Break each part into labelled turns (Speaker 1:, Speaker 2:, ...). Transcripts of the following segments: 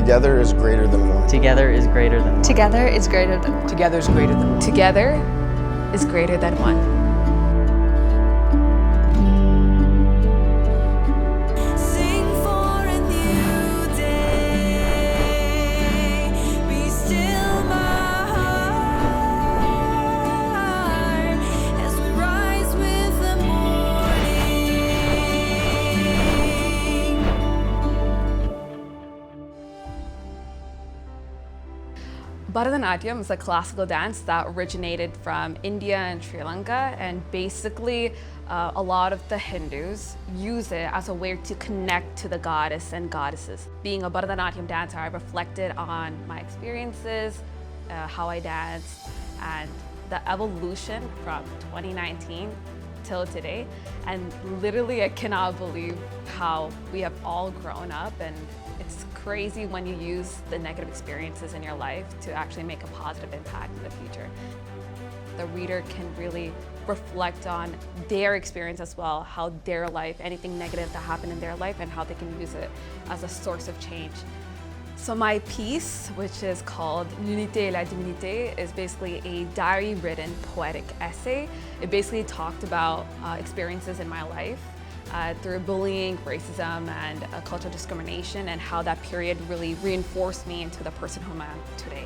Speaker 1: Together is greater than one.
Speaker 2: Together is greater than one.
Speaker 3: Together is greater than one.
Speaker 4: Together is greater than one.
Speaker 3: Together is greater than one.
Speaker 5: Bharatanatyam is a classical dance that originated from India and Sri Lanka, and basically a lot of the Hindus use it as a way to connect to the goddess and goddesses. Being a Bharatanatyam dancer, I reflected on my experiences, how I danced, and the evolution from 2019 till today. And literally, I cannot believe how we have all grown up, and it's crazy when you use the negative experiences in your life to actually make a positive impact in the future. The reader can really reflect on their experience as well, how their life, anything negative that happened in their life, and how they can use it as a source of change. So my piece, which is called L'unité et la divinité, is basically a diary-written poetic essay. It basically talked about experiences in my life through bullying, racism, and cultural discrimination, and how that period really reinforced me into the person whom I am today.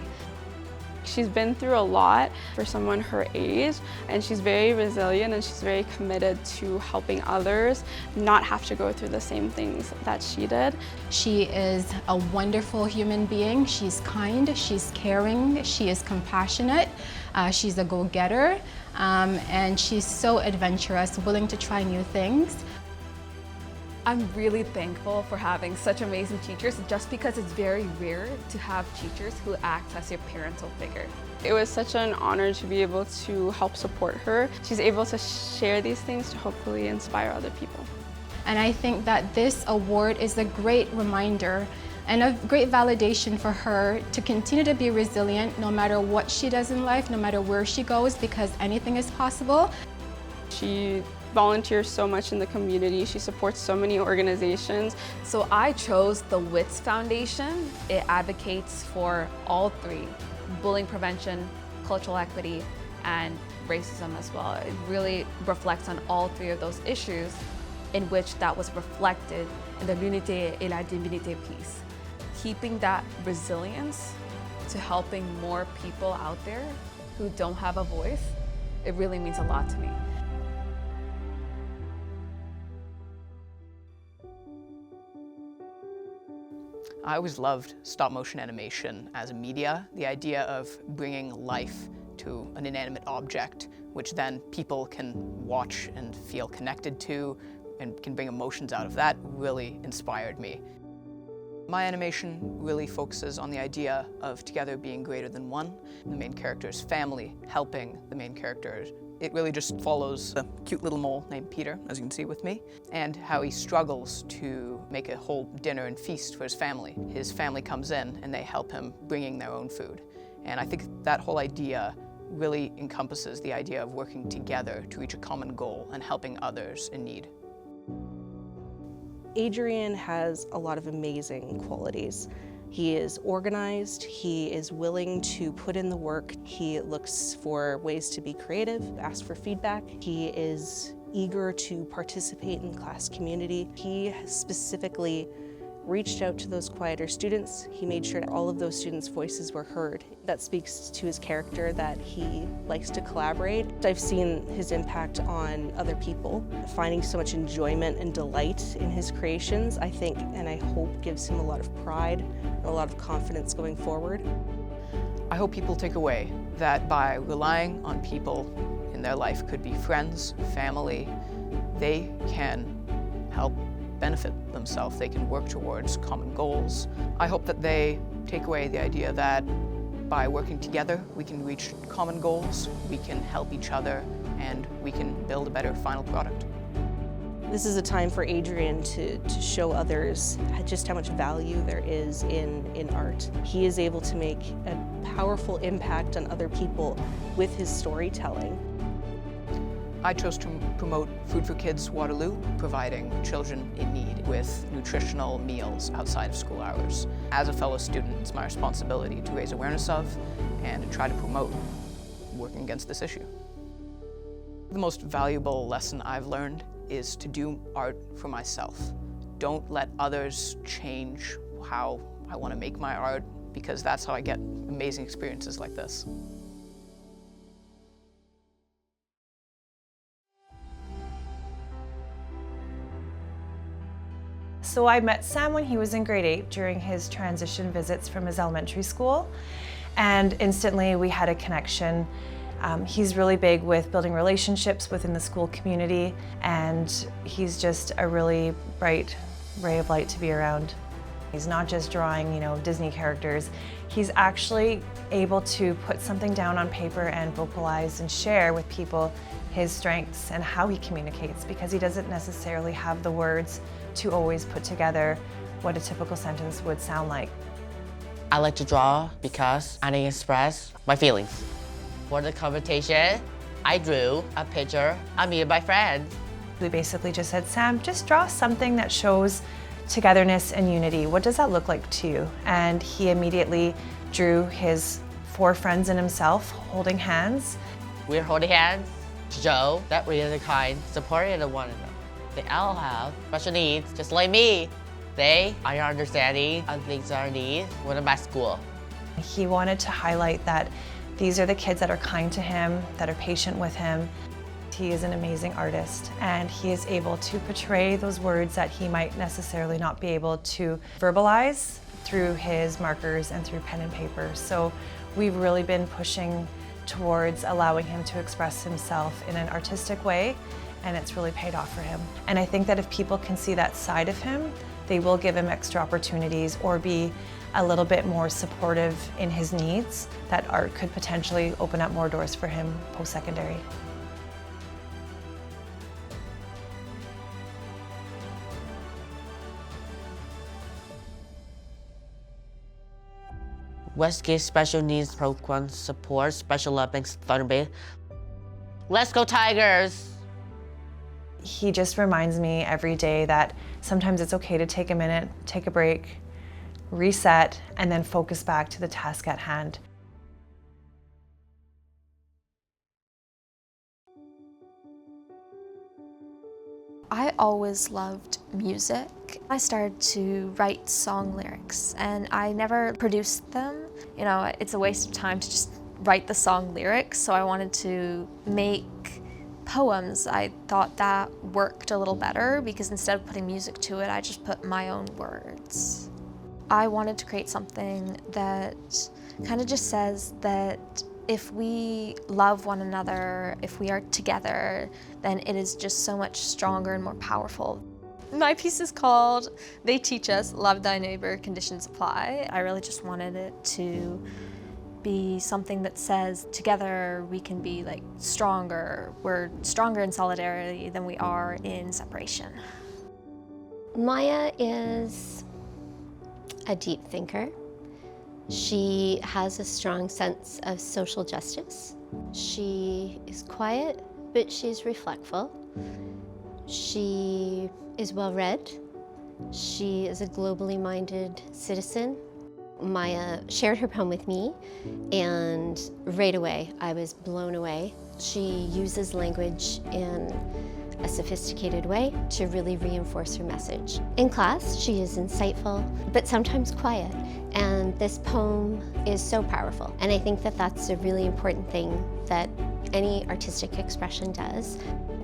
Speaker 6: She's been through a lot for someone her age, and she's very resilient and she's very committed to helping others not have to go through the same things that she did.
Speaker 7: She is a wonderful human being. She's kind, she's caring, she is compassionate, she's a go-getter, and she's so adventurous, willing to try new things.
Speaker 5: I'm really thankful for having such amazing teachers, just because it's very rare to have teachers who act as your parental figure.
Speaker 6: It was such an honor to be able to help support her. She's able to share these things to hopefully inspire other people.
Speaker 7: And I think that this award is a great reminder and a great validation for her to continue to be resilient no matter what she does in life, no matter where she goes, because anything is possible.
Speaker 6: She volunteers so much in the community. She supports so many organizations.
Speaker 5: So I chose the WITS Foundation. It advocates for all three: bullying prevention, cultural equity, and racism as well. It really reflects on all three of those issues, in which that was reflected in the L'unité et la divinité piece. Keeping that resilience to helping more people out there who don't have a voice, it really means a lot to me.
Speaker 4: I always loved stop motion animation as a media, the idea of bringing life to an inanimate object, which then people can watch and feel connected to and can bring emotions out of. That really inspired me. My animation really focuses on the idea of together being greater than one. The main character's family helping the main character. It really just follows a cute little mole named Peter, as you can see with me, and how he struggles to make a whole dinner and feast for his family. His family comes in and they help him bringing their own food. And I think that whole idea really encompasses the idea of working together to reach a common goal and helping others in need.
Speaker 8: Adrian has a lot of amazing qualities. He is organized, he is willing to put in the work, he looks for ways to be creative, ask for feedback, he is eager to participate in class community. He specifically reached out to those quieter students. He made sure that all of those students' voices were heard. That speaks to his character, that he likes to collaborate. I've seen his impact on other people, finding so much enjoyment and delight in his creations, I think, and I hope gives him a lot of pride and a lot of confidence going forward.
Speaker 4: I hope people take away that by relying on people in their life, could be friends, family, they can help benefit themselves. They can work towards common goals. I hope that they take away the idea that by working together, we can reach common goals, we can help each other, and we can build a better final product.
Speaker 8: This is a time for Adrian to show others just how much value there is in art. He is able to make a powerful impact on other people with his storytelling.
Speaker 4: I chose to promote Food for Kids Waterloo, providing children in need with nutritional meals outside of school hours. As a fellow student, it's my responsibility to raise awareness of and to try to promote working against this issue. The most valuable lesson I've learned is to do art for myself. Don't let others change how I want to make my art, because that's how I get amazing experiences like this.
Speaker 1: So I met Sam when he was in grade 8 during his transition visits from his elementary school, and instantly we had a connection. He's really big with building relationships within the school community, and he's just a really bright ray of light to be around. He's not just drawing, Disney characters. He's actually able to put something down on paper and vocalize and share with people his strengths and how he communicates, because he doesn't necessarily have the words to always put together what a typical sentence would sound like.
Speaker 2: I like to draw because I can express my feelings. For the competition, I drew a picture of me and my friends.
Speaker 1: We basically just said, Sam, just draw something that shows togetherness and unity. What does that look like to you? And he immediately drew his 4 friends and himself holding hands.
Speaker 2: We're holding hands to show that we are the kind, supporting one another. They all have special needs, just like me. They are understanding of things that are needs when I'm at school.
Speaker 1: He wanted to highlight that these are the kids that are kind to him, that are patient with him. He is an amazing artist, and he is able to portray those words that he might necessarily not be able to verbalize through his markers and through pen and paper. So we've really been pushing towards allowing him to express himself in an artistic way, and it's really paid off for him. And I think that if people can see that side of him, they will give him extra opportunities or be a little bit more supportive in his needs, that art could potentially open up more doors for him post-secondary.
Speaker 2: Westgate Special Needs Program supports Special Olympics Thunderbird. Let's go Tigers!
Speaker 1: He just reminds me every day that sometimes it's okay to take a minute, take a break, reset, and then focus back to the task at hand.
Speaker 9: I always loved music. I started to write song lyrics, and I never produced them. It's a waste of time to just write the song lyrics, so I wanted to make poems. I thought that worked a little better because instead of putting music to it, I just put my own words. I wanted to create something that kind of just says that if we love one another, if we are together, then it is just so much stronger and more powerful. My piece is called They Teach Us, Love Thy Neighbor, Conditions Apply. I really just wanted it to be something that says together we can be stronger. We're stronger in solidarity than we are in separation.
Speaker 10: Maya is a deep thinker. She has a strong sense of social justice. She is quiet, but she's reflectful. She is well-read. She is a globally minded citizen. Maya shared her poem with me, and right away I was blown away. She uses language in a sophisticated way to really reinforce her message. In class, she is insightful, but sometimes quiet, and this poem is so powerful. And I think that that's a really important thing that any artistic expression does.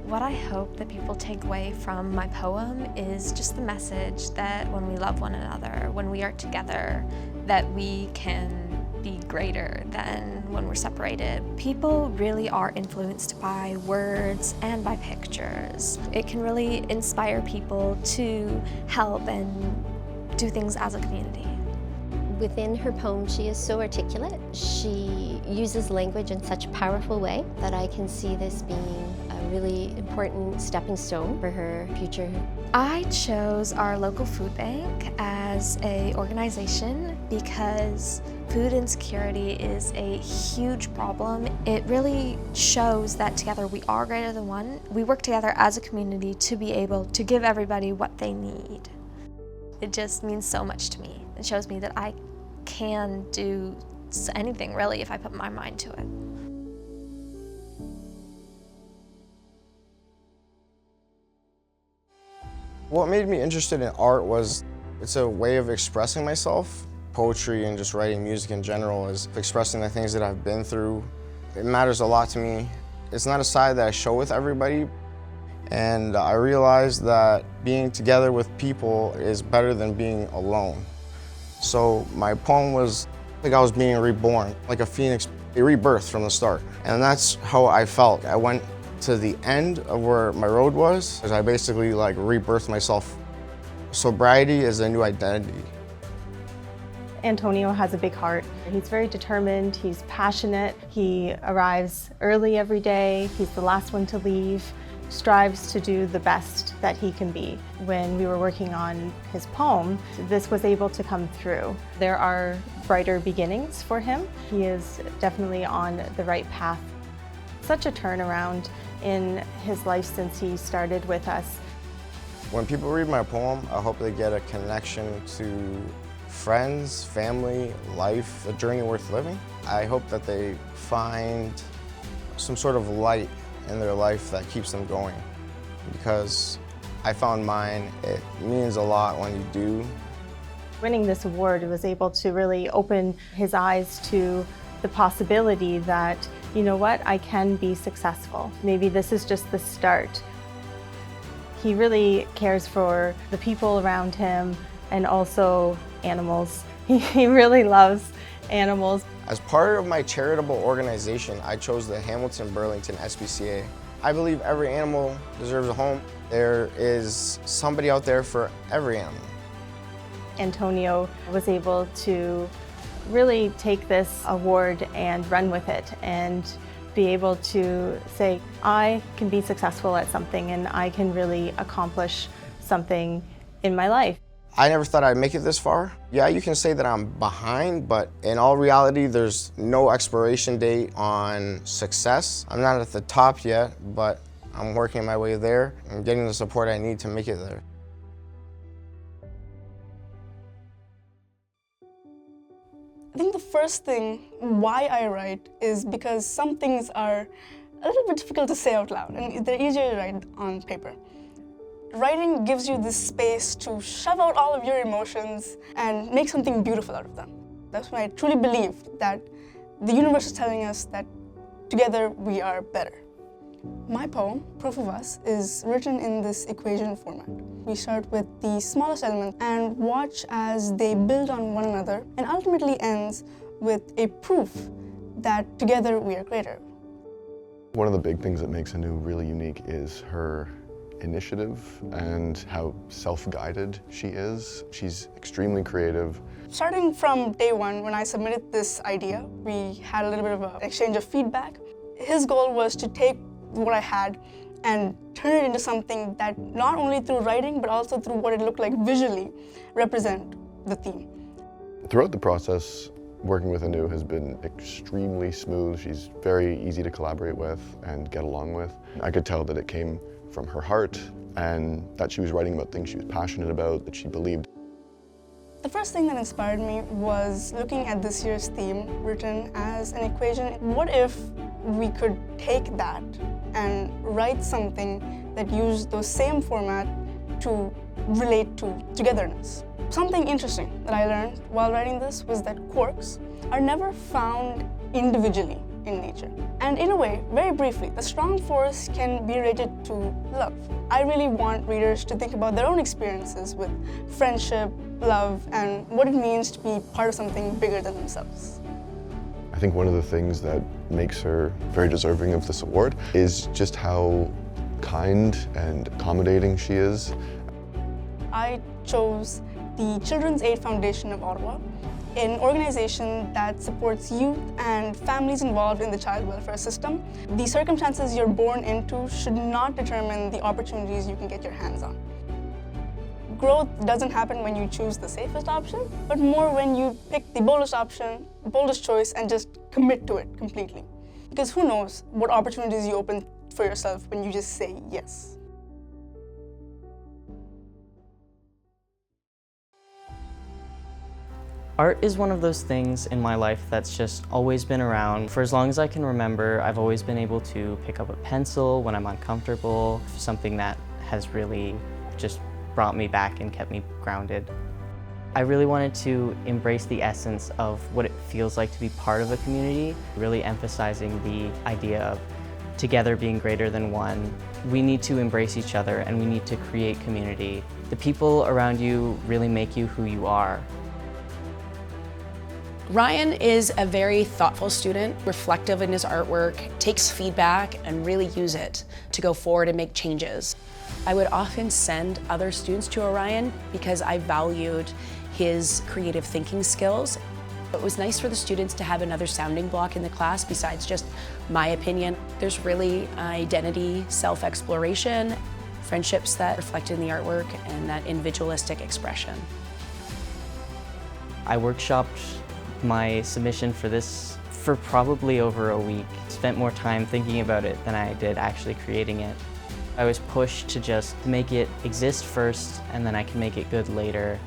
Speaker 9: What I hope that people take away from my poem is just the message that when we love one another, when we are together, that we can be greater than when we're separated. People really are influenced by words and by pictures. It can really inspire people to help and do things as a community.
Speaker 10: Within her poem, she is so articulate. She uses language in such a powerful way that I can see this being a really important stepping stone for her future.
Speaker 9: I chose our local food bank as an organization because food insecurity is a huge problem. It really shows that together we are greater than one. We work together as a community to be able to give everybody what they need. It just means so much to me. It shows me that I can do anything really if I put my mind to it.
Speaker 11: What made me interested in art was it's a way of expressing myself. Poetry and just writing music in general is expressing the things that I've been through. It matters a lot to me. It's not a side that I show with everybody. And I realized that being together with people is better than being alone. So my poem was like I was being reborn, like a phoenix, a rebirth from the start. And that's how I felt. I went to the end of where my road was, as I basically like rebirthed myself. Sobriety is a new identity.
Speaker 12: Antonio has a big heart. He's very determined, he's passionate, he arrives early every day, he's the last one to leave, strives to do the best that he can be. When we were working on his poem, this was able to come through. There are brighter beginnings for him. He is definitely on the right path. Such a turnaround in his life since he started with us.
Speaker 11: When people read my poem, I hope they get a connection to friends, family, life, a journey worth living. I hope that they find some sort of light in their life that keeps them going, because I found mine. It means a lot when you do.
Speaker 12: Winning this award was able to really open his eyes to the possibility that, you know what, I can be successful. Maybe this is just the start. He really cares for the people around him and also animals. He really loves animals.
Speaker 11: As part of my charitable organization, I chose the Hamilton-Burlington SPCA. I believe every animal deserves a home. There is somebody out there for every animal.
Speaker 12: Antonio was able to really take this award and run with it and be able to say, I can be successful at something and I can really accomplish something in my life.
Speaker 11: I never thought I'd make it this far. Yeah, you can say that I'm behind, but in all reality, there's no expiration date on success. I'm not at the top yet, but I'm working my way there. I'm getting the support I need to make it there.
Speaker 13: I think the first thing why I write is because some things are a little bit difficult to say out loud, and they're easier to write on paper. Writing gives you this space to shove out all of your emotions and make something beautiful out of them. That's when I truly believe that the universe is telling us that together we are better. My poem, Proof of Us, is written in this equation format. We start with the smallest element and watch as they build on one another, and ultimately ends with a proof that together we are greater.
Speaker 14: One of the big things that makes Anu really unique is her initiative and how self-guided she is. She's extremely creative.
Speaker 13: Starting from day one, when I submitted this idea, we had a little bit of an exchange of feedback. His goal was to take what I had and turn it into something that not only through writing, but also through what it looked like visually, represent the theme.
Speaker 14: Throughout the process, working with Anu has been extremely smooth. She's very easy to collaborate with and get along with. I could tell that it came from her heart and that she was writing about things she was passionate about, that she believed.
Speaker 13: The first thing that inspired me was looking at this year's theme written as an equation. What if we could take that and write something that used those same format to relate to togetherness? Something interesting that I learned while writing this was that quarks are never found individually in nature. And in a way, very briefly, the strong force can be related to love. I really want readers to think about their own experiences with friendship, love, and what it means to be part of something bigger than themselves.
Speaker 14: I think one of the things that makes her very deserving of this award is just how kind and accommodating she is.
Speaker 13: I chose the Children's Aid Foundation of Ottawa. an organization that supports youth and families involved in the child welfare system. The circumstances you're born into should not determine the opportunities you can get your hands on. Growth doesn't happen when you choose the safest option, but more when you pick the boldest option, the boldest choice, and just commit to it completely. Because who knows what opportunities you open for yourself when you just say yes.
Speaker 15: Art is one of those things in my life that's just always been around. For as long as I can remember, I've always been able to pick up a pencil when I'm uncomfortable, something that has really just brought me back and kept me grounded. I really wanted to embrace the essence of what it feels like to be part of a community, really emphasizing the idea of together being greater than one. We need to embrace each other and we need to create community. The people around you really make you who you are.
Speaker 16: Ryan is a very thoughtful student, reflective in his artwork, takes feedback and really use it to go forward and make changes. I would often send other students to Orion because I valued his creative thinking skills. It was nice for the students to have another sounding block in the class besides just my opinion. There's really identity, self-exploration, friendships that reflect in the artwork, and that individualistic expression.
Speaker 15: I workshopped my submission for this for probably over a week. Spent more time thinking about it than I did actually creating it. I was pushed to just make it exist first and then I can make it good later.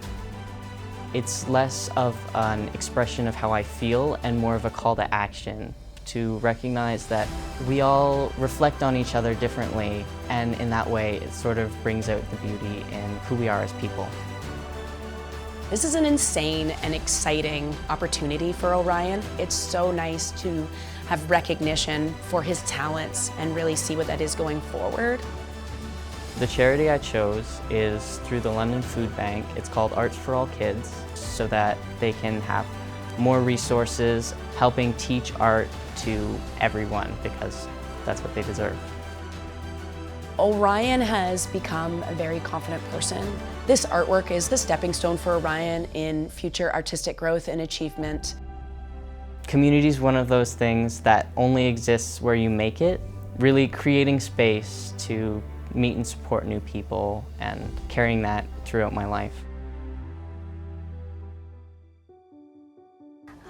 Speaker 15: It's less of an expression of how I feel and more of a call to action to recognize that we all reflect on each other differently, and in that way it sort of brings out the beauty in who we are as people.
Speaker 16: This is an insane and exciting opportunity for Orion. It's so nice to have recognition for his talents and really see what that is going forward.
Speaker 15: The charity I chose is through the London Food Bank. It's called Arts for All Kids, so that they can have more resources helping teach art to everyone, because that's what they deserve.
Speaker 16: Orion has become a very confident person. This artwork is the stepping stone for Orion in future artistic growth and achievement.
Speaker 15: Community is one of those things that only exists where you make it, really creating space to meet and support new people and carrying that throughout my life.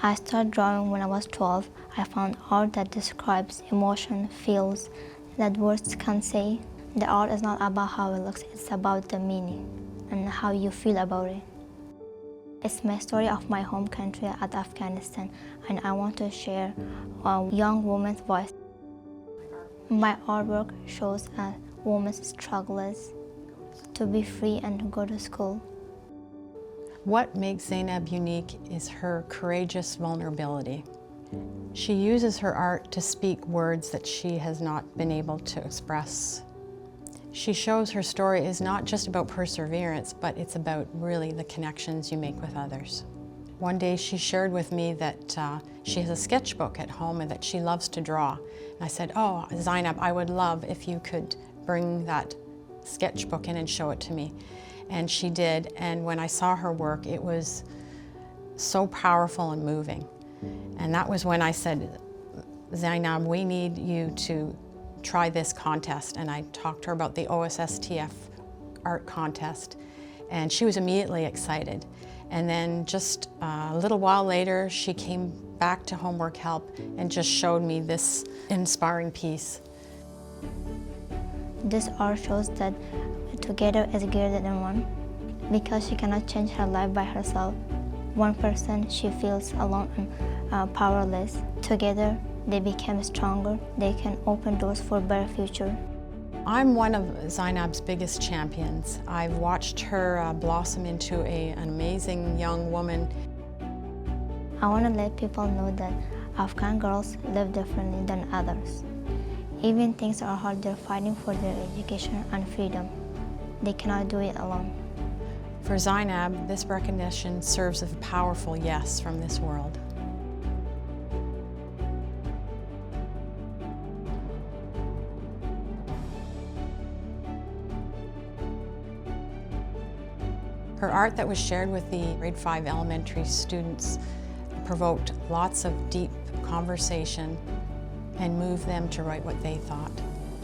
Speaker 17: I started drawing when I was 12. I found art that describes emotion, feels, that words can't say. The art is not about how it looks, it's about the meaning and how you feel about it. It's my story of my home country at Afghanistan, and I want to share a young woman's voice. My artwork shows a woman's struggles to be free and to go to school.
Speaker 18: What makes Zainab unique is her courageous vulnerability. She uses her art to speak words that she has not been able to express. She shows her story is not just about perseverance, but it's about really the connections you make with others. One day she shared with me that she has a sketchbook at home and that she loves to draw. And I said, oh, Zainab, I would love if you could bring that sketchbook in and show it to me. And she did, and when I saw her work, it was so powerful and moving. And that was when I said, Zainab, we need you to try this contest. And I talked to her about the OSSTF art contest, and she was immediately excited. And then just a little while later, she came back to Homework Help and just showed me this inspiring piece.
Speaker 17: This art shows that together is greater than one, because she cannot change her life by herself. One person, she feels alone and powerless. Together, they become stronger. They can open doors for a better future.
Speaker 18: I'm one of Zainab's biggest champions. I've watched her blossom into an amazing young woman.
Speaker 17: I want to let people know that Afghan girls live differently than others. Even things are hard, they're fighting for their education and freedom. They cannot do it alone.
Speaker 18: For Zainab, this recognition serves as a powerful yes from this world. Her art that was shared with the grade 5 elementary students provoked lots of deep conversation and moved them to write what they thought.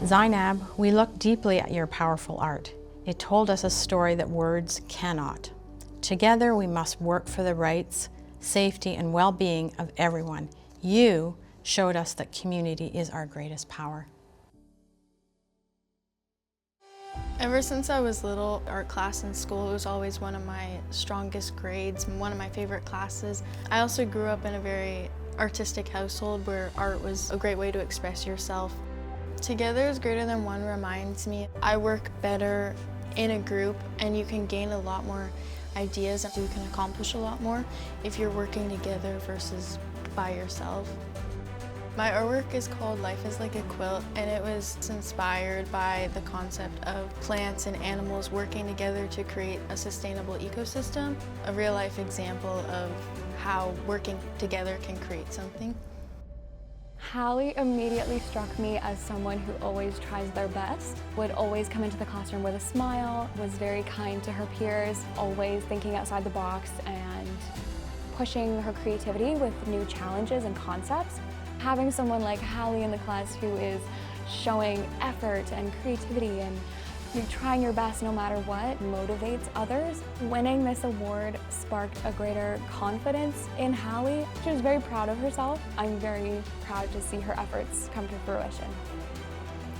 Speaker 18: Zainab, we looked deeply at your powerful art. It told us a story that words cannot. Together we must work for the rights, safety, and well-being of everyone. You showed us that community is our greatest power.
Speaker 19: Ever since I was little, art class in school was always one of my strongest grades and one of my favorite classes. I also grew up in a very artistic household where art was a great way to express yourself. Together is greater than one reminds me I work better in a group, and you can gain a lot more ideas and you can accomplish a lot more if you're working together versus by yourself. My artwork is called Life is Like a Quilt, and it was inspired by the concept of plants and animals working together to create a sustainable ecosystem, a real-life example of how working together can create something.
Speaker 20: Hali immediately struck me as someone who always tries their best, would always come into the classroom with a smile, was very kind to her peers, always thinking outside the box and pushing her creativity with new challenges and concepts. Having someone like Hali in the class who is showing effort and creativity and you're trying your best no matter what motivates others. Winning this award sparked a greater confidence in Hali. She was very proud of herself. I'm very proud to see her efforts come to fruition.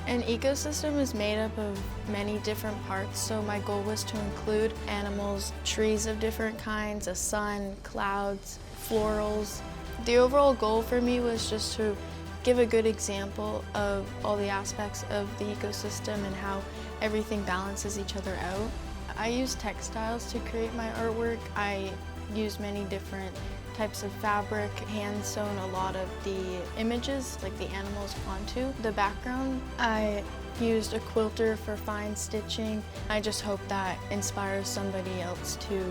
Speaker 19: An ecosystem is made up of many different parts, so my goal was to include animals, trees of different kinds, a sun, clouds, florals. The overall goal for me was just to give a good example of all the aspects of the ecosystem and how everything balances each other out. I use textiles to create my artwork. I use many different types of fabric, hand sewn a lot of the images, like the animals onto the background. I used a quilter for fine stitching. I just hope that inspires somebody else to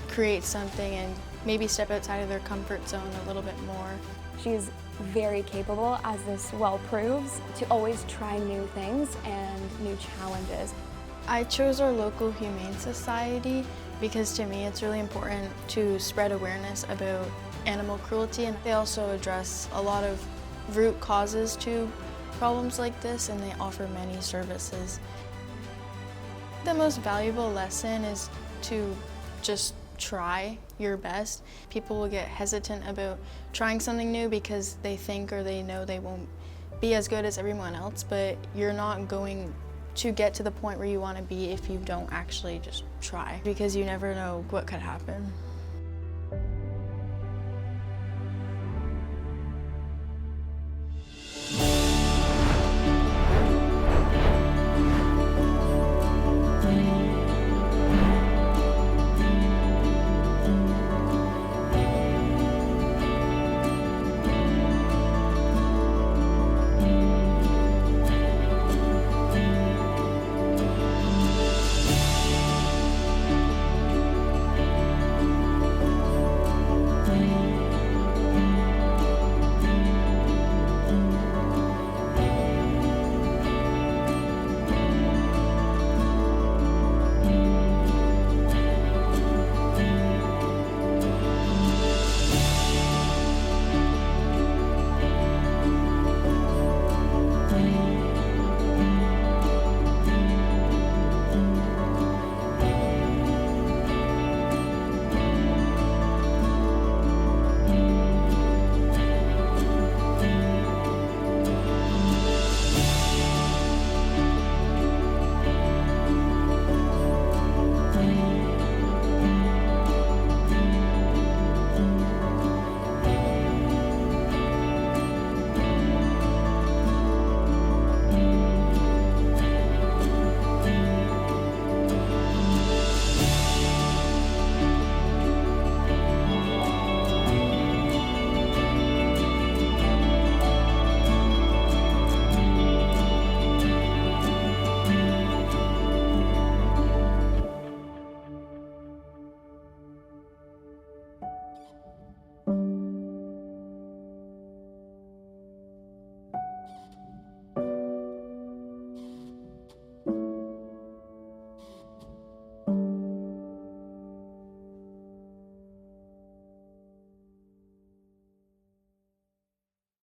Speaker 19: create something and maybe step outside of their comfort zone a little bit more.
Speaker 20: She's very capable, as this well proves, to always try new things and new challenges.
Speaker 19: I chose our local Humane Society because to me it's really important to spread awareness about animal cruelty, and they also address a lot of root causes to problems like this, and they offer many services. The most valuable lesson is to just try your best. People will get hesitant about trying something new because they think or they know they won't be as good as everyone else, but you're not going to get to the point where you want to be if you don't actually just try, because you never know what could happen.